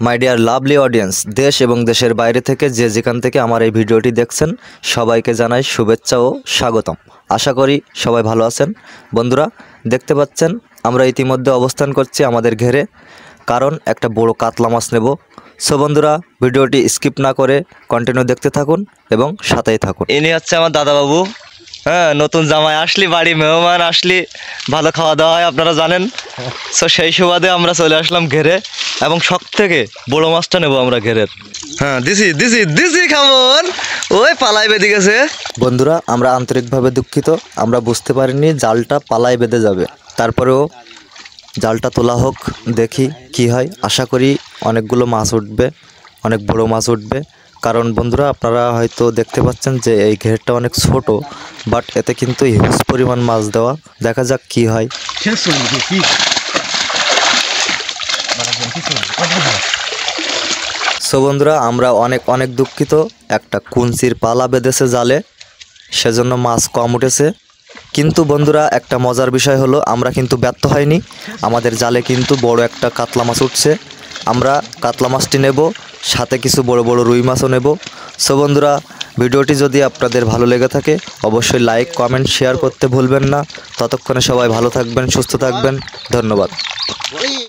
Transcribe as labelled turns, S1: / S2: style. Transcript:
S1: My dear lovely audience, দেশ এবং দেশের বাইরে থেকে যে যেখান থেকে আমার এই ভিডিওটি দেখছেন সবাইকে জানাই শুভেচ্ছা ও স্বাগতম। আশা করি সবাই ভালো আছেন। বন্ধুরা, দেখতে পাচ্ছেন আমরা ইতিমধ্যে অবস্থান করছি আমাদের ঘেরে, কারণ একটা বড় কাতলা মাছ নেব। সো বন্ধুরা, ভিডিওটি স্কিপ না করে কন্টিনিউ দেখতে থাকুন এবং সাথেই থাকুন। ইনি হচ্ছে আমার দাদাবাবু। হ্যাঁ, নতুন জামাই আসলি, বাড়ি মেহমান আসলি, ভালো খাওয়া দাওয়া হয় আপনারা জানেন। সো সেই সুবাদে আমরা চলে আসলাম ঘেরে এবং সব থেকে বড় মাছটা নেব আমরা ঘেরের। হ্যাঁ, দিছি খাবার ওই পালাই বেঁধে গেছে। বন্ধুরা, আমরা আন্তরিকভাবে দুঃখিত, আমরা বুঝতে পারিনি জালটা পালাই বেঁধে যাবে। তারপরেও জালটা তোলা হোক, দেখি কি হয়। আশা করি অনেকগুলো মাছ উঠবে, অনেক বড় মাছ উঠবে। কারণ বন্ধুরা, আপনারা হয়তো দেখতে পাচ্ছেন যে এই ঘেরটা অনেক ছোট, বাট এতে কিন্তু হিউজ পরিমাণ মাছ দেওয়া। দেখা যাক কি হয়। সো বন্ধুরা, আমরা অনেক দুঃখিত, একটা কুঞ্চির পালা বেঁধেছে জালে, সেজন্য মাছ কম উঠেছে। কিন্তু বন্ধুরা, একটা মজার বিষয় হলো আমরা কিন্তু ব্যর্থ হয়নি, আমাদের জালে কিন্তু বড় একটা কাতলা মাছ উঠছে। আমরা কাতলা মাছটি নেব, সাথে কিছু বড় বড় রুই মাছও নেব। সো বন্ধুরা, ভিডিওটি যদি আপনাদের ভালো লেগে থাকে অবশ্যই লাইক, কমেন্ট, শেয়ার করতে ভুলবেন না। ততক্ষণে সবাই ভালো থাকবেন, সুস্থ থাকবেন। ধন্যবাদ।